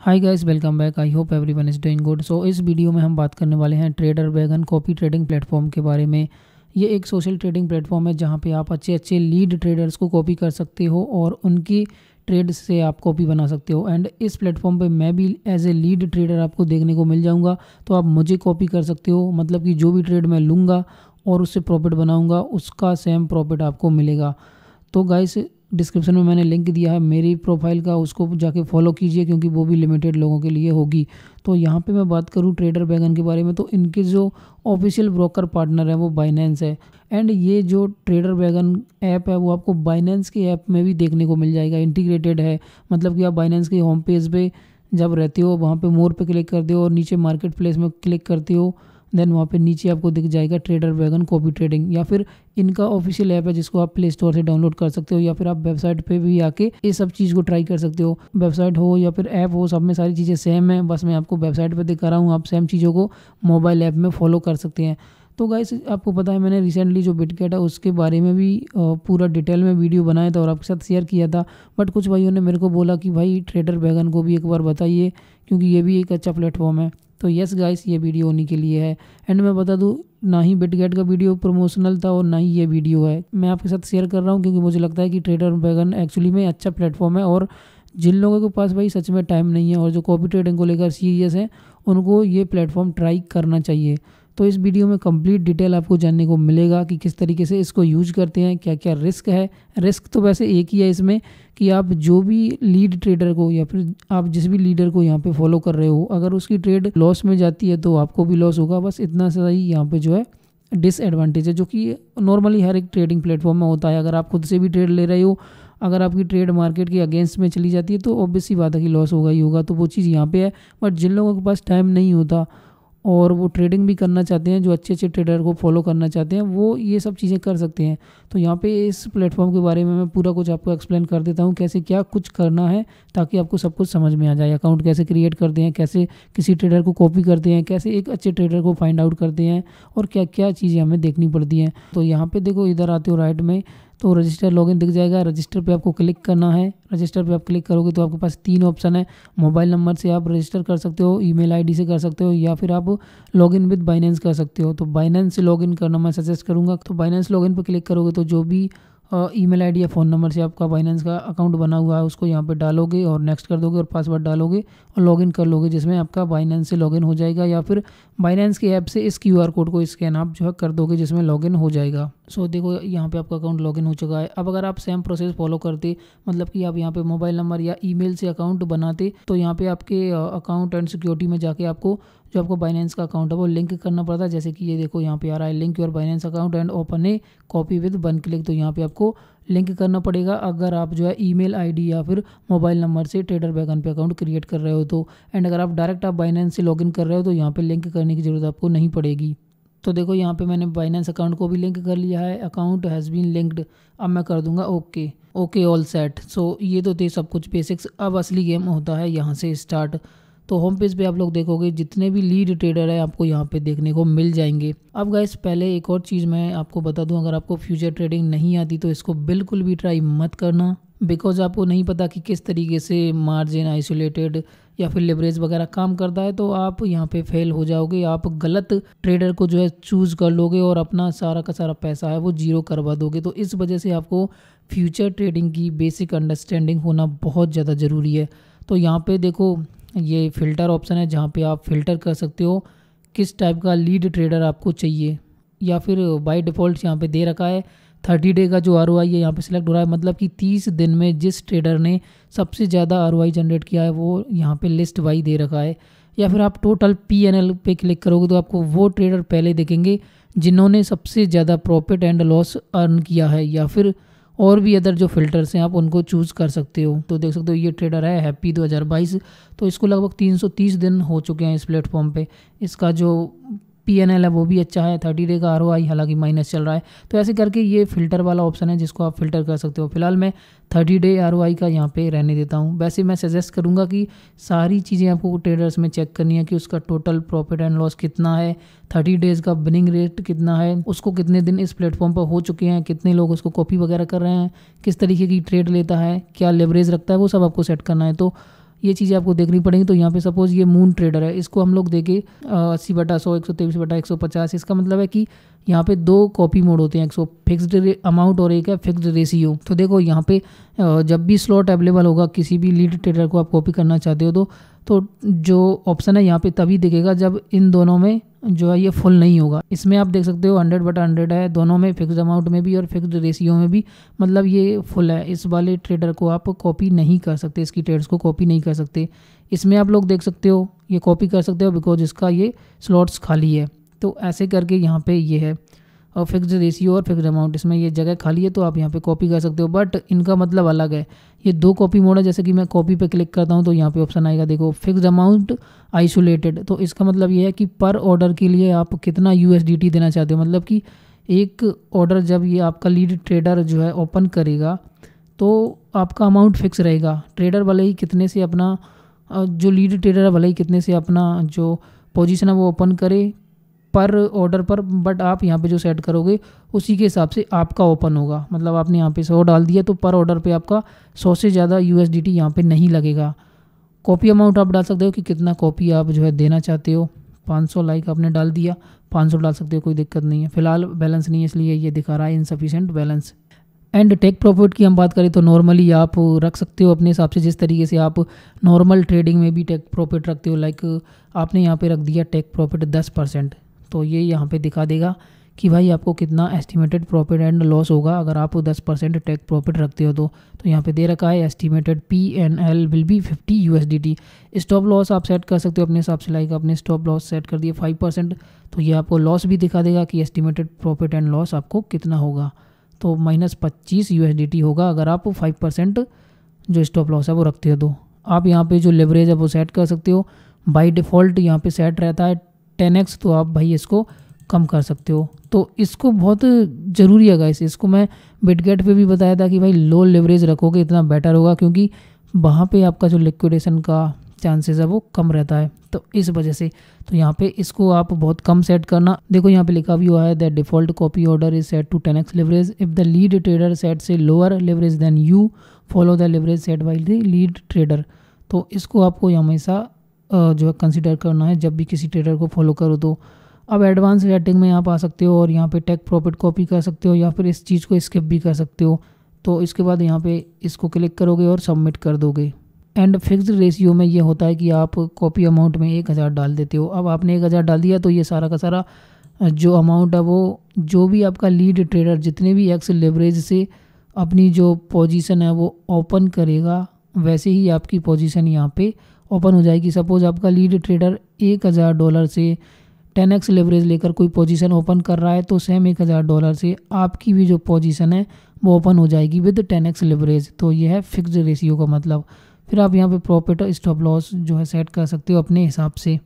Hi guys, welcome back. I hope everyone is doing good. So इस video में हम बात करने वाले हैं Trader Wagon copy trading platform के बारे में। ये एक सोशल ट्रेडिंग प्लेटफॉर्म है जहां पे आप अच्छे अच्छे लीड ट्रेडर्स को कॉपी कर सकते हो और उनकी ट्रेड से आप कॉपी बना सकते हो। एंड इस प्लेटफॉर्म पे मैं भी एज ए लीड ट्रेडर आपको देखने को मिल जाऊंगा, तो आप मुझे कॉपी कर सकते हो। मतलब कि जो भी ट्रेड मैं लूँगा और उससे प्रॉफिट बनाऊँगा उसका सेम प्रॉफिट आपको मिलेगा। तो गाइस, डिस्क्रिप्शन में मैंने लिंक दिया है मेरी प्रोफाइल का, उसको जाके फॉलो कीजिए क्योंकि वो भी लिमिटेड लोगों के लिए होगी। तो यहाँ पे मैं बात करूँ ट्रेडर वैगन के बारे में, तो इनके जो ऑफिशियल ब्रोकर पार्टनर है वो बाइनेंस है। एंड ये जो ट्रेडर वैगन ऐप है वो आपको बाइनेंस के ऐप में भी देखने को मिल जाएगा, इंटीग्रेटेड है। मतलब कि आप बाइनेंस के होम पेज पे जब रहते हो वहाँ पे मोर पे क्लिक करते हो और नीचे मार्केट प्लेस में क्लिक करते हो, देन वहाँ पे नीचे आपको दिख जाएगा ट्रेडर वैगन कॉपी ट्रेडिंग। या फिर इनका ऑफिशियल ऐप है जिसको आप प्ले स्टोर से डाउनलोड कर सकते हो, या फिर आप वेबसाइट पे भी आके ये सब चीज़ को ट्राई कर सकते हो। वेबसाइट हो या फिर ऐप हो, सब में सारी चीज़ें सेम है। बस मैं आपको वेबसाइट पे दिखा रहा हूँ, आप सेम चीज़ों को मोबाइल ऐप में फॉलो कर सकते हैं। तो गाइस, आपको पता है मैंने रिसेंटली जो बिटगेट है उसके बारे में भी पूरा डिटेल में वीडियो बनाया था और आपके साथ शेयर किया था। बट कुछ भाइयों ने मेरे को बोला कि भाई ट्रेडर वैगन को भी एक बार बताइए क्योंकि ये भी एक अच्छा प्लेटफॉर्म है। तो यस गाइस, ये वीडियो उन्हीं के लिए है। एंड मैं बता दूं, ना ही बिटगेट का वीडियो प्रमोशनल था और ना ही ये वीडियो है। मैं आपके साथ शेयर कर रहा हूँ क्योंकि मुझे लगता है कि ट्रेडर वैगन एक्चुअली में अच्छा प्लेटफॉर्म है, और जिन लोगों के पास भाई सच में टाइम नहीं है और जो कॉपी ट्रेडिंग को लेकर सीरियस है उनको ये प्लेटफॉर्म ट्राई करना चाहिए। तो इस वीडियो में कंप्लीट डिटेल आपको जानने को मिलेगा कि किस तरीके से इसको यूज करते हैं, क्या क्या रिस्क है। रिस्क तो वैसे एक ही है इसमें कि आप जो भी लीड ट्रेडर को या फिर आप जिस भी लीडर को यहाँ पे फॉलो कर रहे हो, अगर उसकी ट्रेड लॉस में जाती है तो आपको भी लॉस होगा। बस इतना सा ही यहाँ पे जो है डिसएडवांटेज है, जो कि नॉर्मली हर एक ट्रेडिंग प्लेटफॉर्म में होता है। अगर आप खुद से भी ट्रेड ले रहे हो, अगर आपकी ट्रेड मार्केट के अगेंस्ट में चली जाती है तो ऑब्वियस सी बात है कि लॉस होगा ही होगा। तो वो चीज़ यहाँ पे है। बट जिन लोगों के पास टाइम नहीं होता और वो ट्रेडिंग भी करना चाहते हैं, जो अच्छे अच्छे ट्रेडर को फॉलो करना चाहते हैं, वो ये सब चीज़ें कर सकते हैं। तो यहाँ पे इस प्लेटफॉर्म के बारे में मैं पूरा कुछ आपको एक्सप्लेन कर देता हूँ, कैसे क्या कुछ करना है ताकि आपको सब कुछ समझ में आ जाए। अकाउंट कैसे क्रिएट करते हैं, कैसे किसी ट्रेडर को कॉपी करते हैं, कैसे एक अच्छे ट्रेडर को फाइंड आउट करते हैं, और क्या क्या चीज़ें हमें देखनी पड़ती हैं। तो यहाँ पे देखो, इधर आते हो राइट में तो रजिस्टर लॉगिन दिख जाएगा। रजिस्टर पे आपको क्लिक करना है। रजिस्टर पे आप क्लिक करोगे तो आपके पास 3 ऑप्शन है। मोबाइल नंबर से आप रजिस्टर कर सकते हो, ईमेल आईडी से कर सकते हो, या फिर आप लॉगिन विद बाइनेंस कर सकते हो। तो बाइनेंस से लॉगिन करना मैं सजेस्ट करूँगा। तो बाइनेंस लॉगिन पे क्लिक करोगे तो जो भी ईमेल आईडी या फ़ोन नंबर से आपका बाइनेंस का अकाउंट बना हुआ है उसको यहाँ पे डालोगे और नेक्स्ट कर दोगे और पासवर्ड डालोगे और लॉगिन कर लोगे, जिसमें आपका बाइनेंस से लॉगिन हो जाएगा। या फिर बाइनेंस की ऐप से इस क्यूआर कोड को स्कैन आप जो है कर दोगे, जिसमें लॉगिन हो जाएगा। सो देखो, यहाँ पे आपका अकाउंट लॉगिन हो चुका है। अब अगर आप सेम प्रोसेस फॉलो करते, मतलब कि आप यहाँ पे मोबाइल नंबर या ईमेल से अकाउंट बनाते, तो यहाँ पे आपके अकाउंट एंड सिक्योरिटी में जाके आपको जो आपको बाइनेंस का अकाउंट है वो लिंक करना पड़ता है। जैसे कि ये देखो, यहाँ पे आ रहा है link your Binance account and open A copy with 1 click. तो यहाँ पे आपको लिंक करना पड़ेगा अगर आप जो है ईमेल आईडी या फिर मोबाइल नंबर से ट्रेडर वैगन पे अकाउंट क्रिएट कर रहे हो तो। एंड अगर आप डायरेक्ट आप बाइनेंस से लॉगिन कर रहे हो तो यहाँ पे लिंक करने की ज़रूरत आपको नहीं पड़ेगी। तो देखो, यहाँ पे मैंने बाइनेंस अकाउंट को भी लिंक कर लिया है। Account has been linked. अब मैं कर दूंगा okay. Okay, all set. So ये तो थे सब कुछ बेसिक्स। अब असली गेम होता है यहाँ से स्टार्ट। तो होम पेज पे आप लोग देखोगे जितने भी लीड ट्रेडर है आपको यहाँ पे देखने को मिल जाएंगे। अब गाइस, पहले एक और चीज़ मैं आपको बता दूं, अगर आपको फ्यूचर ट्रेडिंग नहीं आती तो इसको बिल्कुल भी ट्राई मत करना, बिकॉज आपको नहीं पता कि किस तरीके से मार्जिन आइसोलेटेड या फिर लिवरेज वगैरह काम करता है। तो आप यहाँ पे फेल हो जाओगे। आप गलत ट्रेडर को जो है चूज़ कर लोगे और अपना सारा का सारा पैसा है वो जीरो करवा दोगे। तो इस वजह से आपको फ्यूचर ट्रेडिंग की बेसिक अंडरस्टैंडिंग होना बहुत ज़्यादा ज़रूरी है। तो यहाँ पे देखो, ये फ़िल्टर ऑप्शन है जहाँ पे आप फ़िल्टर कर सकते हो किस टाइप का लीड ट्रेडर आपको चाहिए, या फिर बाय डिफ़ॉल्ट यहाँ पे दे रखा है 30 डे का जो ROI है यहाँ पे सिलेक्ट हो रहा है। मतलब कि 30 दिन में जिस ट्रेडर ने सबसे ज़्यादा ROI जनरेट किया है वो यहाँ पे लिस्ट वाइज दे रखा है। या फिर आप टोटल PNL पे क्लिक करोगे तो आपको वो ट्रेडर पहले दिखेंगे जिन्होंने सबसे ज़्यादा प्रॉफिट एंड लॉस अर्न किया है, या फिर और भी अदर जो फिल्टर्स हैं आप उनको चूज़ कर सकते हो। तो देख सकते हो, ये ट्रेडर है हैप्पी 2022। तो इसको लगभग 330 दिन हो चुके हैं इस प्लेटफॉर्म पे। इसका जो PNL है वो भी अच्छा है। 30 डे का ROI हालांकि माइनस चल रहा है। तो ऐसे करके ये फ़िल्टर वाला ऑप्शन है जिसको आप फ़िल्टर कर सकते हो। फिलहाल मैं 30 डे ROI का यहाँ पे रहने देता हूँ। वैसे मैं सजेस्ट करूँगा कि सारी चीज़ें आपको ट्रेडर्स में चेक करनी है कि उसका टोटल प्रॉफिट एंड लॉस कितना है, 30 डेज़ का विनिंग रेट कितना है, उसको कितने दिन इस प्लेटफॉर्म पर हो चुके हैं, कितने लोग उसको कॉपी वगैरह कर रहे हैं, किस तरीके की ट्रेड लेता है, क्या लेवरेज रखता है, वो सब आपको सेट करना है। तो ये चीज़ें आपको देखनी पड़ेंगी। तो यहाँ पे सपोज़ ये मून ट्रेडर है, इसको हम लोग देखें 80/100, 123/150। इसका मतलब है कि यहाँ पे 2 कॉपी मोड होते हैं, एक फिक्स्ड अमाउंट और एक है फिक्स्ड रेशियो। तो देखो यहाँ पे जब भी स्लॉट अवेलेबल होगा किसी भी लीड ट्रेडर को आप कॉपी करना चाहते हो तो जो ऑप्शन है यहाँ पे तभी दिखेगा जब इन दोनों में जो है ये फुल नहीं होगा। इसमें आप देख सकते हो 100/100 है दोनों में, फिक्स्ड अमाउंट में भी और फिक्स्ड रेशियो में भी, मतलब ये फुल है। इस वाले ट्रेडर को आप कॉपी नहीं कर सकते, इसकी ट्रेड्स को कॉपी नहीं कर सकते। इसमें आप लोग देख सकते हो ये कॉपी कर सकते हो बिकॉज इसका ये स्लॉट्स खाली है। तो ऐसे करके यहाँ पे ये है और फिक्स्ड रेशियो और फिक्स्ड अमाउंट, इसमें ये जगह खाली है तो आप यहाँ पे कॉपी कर सकते हो, बट इनका मतलब अलग है। ये 2 कॉपी मोड है। जैसे कि मैं कॉपी पे क्लिक करता हूँ तो यहाँ पे ऑप्शन आएगा, देखो फिक्स्ड अमाउंट आइसोलेटेड। तो इसका मतलब ये है कि पर ऑर्डर के लिए आप कितना USDT देना चाहते हो, मतलब कि एक ऑर्डर जब ये आपका लीड ट्रेडर जो है ओपन करेगा तो आपका अमाउंट फिक्स रहेगा। ट्रेडर भले ही कितने से अपना जो लीड ट्रेडर है भले ही कितने से अपना जो पोजीशन है वो ओपन करे पर ऑर्डर पर, बट आप यहाँ पे जो सेट करोगे उसी के हिसाब से आपका ओपन होगा। मतलब आपने यहाँ पे 100 डाल दिया तो पर ऑर्डर पे आपका 100 से ज़्यादा USDT यहाँ पे नहीं लगेगा। कॉपी अमाउंट आप डाल सकते हो कि कितना कॉपी आप जो है देना चाहते हो। 500 लाइक आपने डाल दिया, 500 डाल सकते हो, कोई दिक्कत नहीं है। फिलहाल बैलेंस नहीं है इसलिए ये दिखा रहा है insufficient balance. And take profit की हम बात करें तो नॉर्मली आप रख सकते हो अपने हिसाब से, जिस तरीके से आप नॉर्मल ट्रेडिंग में भी टेक प्रॉफिट रखते हो। लाइक आपने यहाँ पे रख दिया टेक प्रॉफिट 10%, तो ये यहाँ पे दिखा देगा कि भाई आपको कितना एस्टिमेटेड प्रॉफिट एंड लॉस होगा अगर आप 10% टेक प्रॉफिट रखते हो। तो यहाँ पे दे रखा है estimated P&L will be 50 USDT। Stop loss आप सेट कर सकते हो अपने हिसाब से। लाइक आपने स्टॉप लॉस सेट कर दिया 5%, तो ये आपको लॉस भी दिखा देगा कि एस्टिमेटेड प्रॉफिट एंड लॉस आपको कितना होगा। तो -25 USDT होगा अगर आप 5% जो स्टॉप लॉस है वो रखते हो। तो आप यहाँ पे जो लेवरेज है वो सेट कर सकते हो। बाय डिफ़ॉल्ट यहाँ पे सेट रहता है 10x, तो आप भाई इसको कम कर सकते हो। तो इसको बहुत ज़रूरी है गाइस, इसको मैं बिटगेट पे भी बताया था कि भाई लो लेवरेज रखोगे इतना बेटर होगा, क्योंकि वहाँ पे आपका जो लिक्विडेशन का चांसेस है वो कम रहता है। तो इस वजह से तो यहाँ पे इसको आप बहुत कम सेट करना। देखो यहाँ पे लिखा भी हुआ है that default copy order is set to 10x leverage if the lead trader set से lower leverage then you follow the leverage set by the lead trader. तो इसको आपको हमेशा जो है कंसिडर करना है जब भी किसी ट्रेडर को फॉलो करो। तो अब एडवांस सेटिंग में आप आ सकते हो और यहाँ पे टेक प्रॉफिट कॉपी कर सकते हो या फिर इस चीज़ को स्किप भी कर सकते हो। तो इसके बाद यहाँ पे इसको क्लिक करोगे और सबमिट कर दोगे। एंड फिक्स्ड रेशियो में ये होता है कि आप कॉपी अमाउंट में 1000 डाल देते हो। अब आपने 1000 डाल दिया तो ये सारा का सारा जो अमाउंट है वो जो भी आपका लीड ट्रेडर जितने भी एक्स लेवरेज से अपनी जो पोजीशन है वो ओपन करेगा वैसे ही आपकी पोजीशन यहाँ पे ओपन हो जाएगी। सपोज़ आपका लीड ट्रेडर $1000 से 10x लेवरेज लेकर कोई पोजीशन ओपन कर रहा है तो सेम $1000 से आपकी भी जो पोजीशन है वो ओपन हो जाएगी विद 10x लेवरेज। तो ये है फिक्स्ड रेशियो का मतलब। फिर आप यहाँ पे प्रॉफिट स्टॉप लॉस जो है सेट कर सकते हो अपने हिसाब से।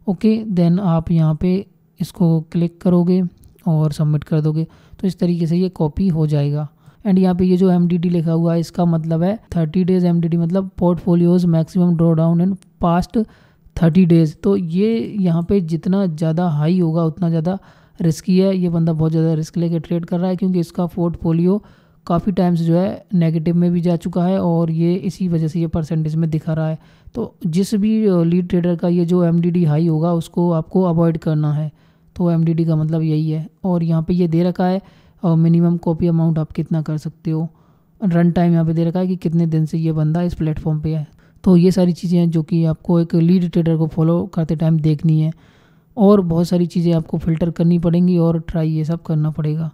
ओके, देन आप यहाँ पे इसको क्लिक करोगे और सबमिट कर दोगे तो इस तरीके से ये कॉपी हो जाएगा। एंड यहाँ पे ये जो MDD लिखा हुआ है इसका मतलब है 30 डेज MDD, मतलब portfolios maximum draw down in past 30 days. तो ये यहाँ पे जितना ज़्यादा हाई होगा उतना ज़्यादा रिस्की है। ये बंदा बहुत ज़्यादा रिस्क लेके ट्रेड कर रहा है क्योंकि इसका पोर्टफोलियो काफ़ी टाइम्स जो है नेगेटिव में भी जा चुका है और ये इसी वजह से ये परसेंटेज में दिखा रहा है। तो जिस भी लीड ट्रेडर का ये जो MDD हाई होगा उसको आपको अवॉइड करना है। तो MDD का मतलब यही है। और यहाँ पे ये दे रखा है मिनिमम कॉपी अमाउंट आप कितना कर सकते हो। रन टाइम यहाँ पे दे रखा है कि कितने दिन से ये बंदा इस प्लेटफॉर्म पे है। तो ये सारी चीज़ें हैं जो कि आपको एक लीड ट्रेडर को फॉलो करते टाइम देखनी है और बहुत सारी चीज़ें आपको फ़िल्टर करनी पड़ेंगी और ट्राई ये सब करना पड़ेगा।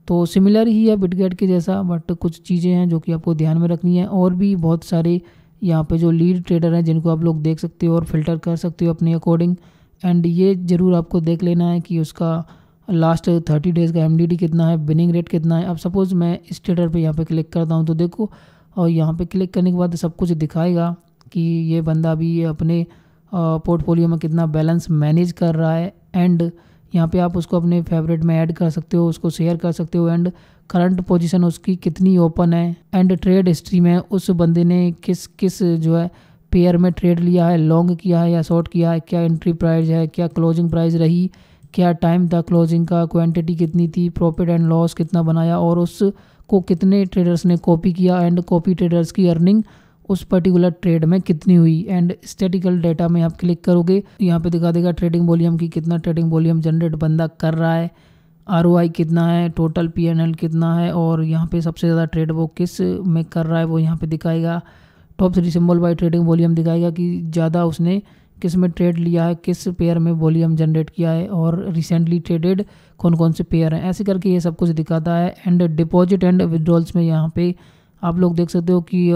तो सिमिलर ही है बिटगेट के जैसा, बट कुछ चीज़ें हैं जो कि आपको ध्यान में रखनी है। और भी बहुत सारे यहाँ पे जो लीड ट्रेडर हैं जिनको आप लोग देख सकते हो और फ़िल्टर कर सकते हो अपने अकॉर्डिंग। एंड ये ज़रूर आपको देख लेना है कि उसका लास्ट 30 डेज़ का MDD कितना है, विनिंग रेट कितना है। अब सपोज़ मैं इस ट्रेडर पे यहाँ पे क्लिक करता हूँ तो देखो और यहाँ पे क्लिक करने के बाद सब कुछ दिखाएगा कि ये बंदा अभी अपने पोर्टफोलियो में कितना बैलेंस मैनेज कर रहा है। एंड यहाँ पे आप उसको अपने फेवरेट में ऐड कर सकते हो, उसको शेयर कर सकते हो। एंड करंट पोजीशन उसकी कितनी ओपन है एंड ट्रेड हिस्ट्री में उस बंदे ने किस किस जो है पेयर में ट्रेड लिया है, लॉन्ग किया है या शॉर्ट किया है, क्या एंट्री प्राइस है, क्या क्लोजिंग प्राइस रही, क्या टाइम था क्लोजिंग का, क्वांटिटी कितनी थी, प्रॉफिट एंड लॉस कितना बनाया और उसको कितने ट्रेडर्स ने कॉपी किया एंड कॉपी ट्रेडर्स की अर्निंग उस पर्टिकुलर ट्रेड में कितनी हुई। एंड स्टैटिकल डाटा में आप क्लिक करोगे, यहाँ पे दिखा देगा ट्रेडिंग वॉल्यूम की कितना ट्रेडिंग वॉल्यूम जनरेट बंदा कर रहा है, ROI कितना है, टोटल PNL कितना है, और यहाँ पे सबसे ज़्यादा ट्रेड वो किस में कर रहा है वो यहाँ पे दिखाएगा। Top 3 symbol by trading volume दिखाएगा कि ज़्यादा उसने किस में ट्रेड लिया है, किस पेयर में वॉल्यूम जनरेट किया है, और रिसेंटली ट्रेडेड कौन कौन से पेयर हैं, ऐसे करके ये सब कुछ दिखाता है। एंड डिपॉजिट एंड विड्रॉल्स में यहाँ पे आप लोग देख सकते हो कि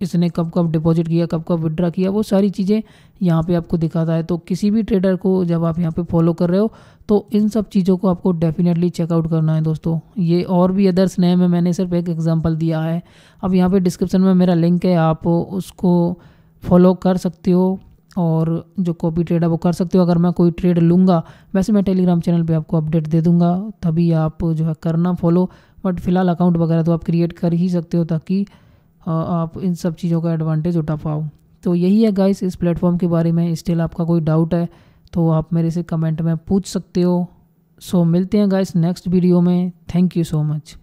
इसने कब कब डिपॉजिट किया, कब कब विड्रा किया, वो सारी चीज़ें यहाँ पे आपको दिखाता है। तो किसी भी ट्रेडर को जब आप यहाँ पे फॉलो कर रहे हो तो इन सब चीज़ों को आपको डेफिनेटली चेकआउट करना है दोस्तों। ये और भी अदर्स नेम है, मैंने सिर्फ एक एग्जांपल दिया है। अब यहाँ पे डिस्क्रिप्शन में मेरा लिंक है, आप उसको फॉलो कर सकते हो और जो कॉपी ट्रेड है वो कर सकते हो। अगर मैं कोई ट्रेड लूँगा, वैसे मैं टेलीग्राम चैनल पे आपको अपडेट दे दूँगा, तभी आप जो है करना फॉलो। बट फिलहाल अकाउंट वगैरह तो आप क्रिएट कर ही सकते हो ताकि आप इन सब चीज़ों का एडवांटेज उठा पाओ। तो यही है गाइस इस प्लेटफॉर्म के बारे में। स्टिल आपका कोई डाउट है तो आप मेरे से कमेंट में पूछ सकते हो। सो मिलते हैं गाइस नेक्स्ट वीडियो में। Thank you so much.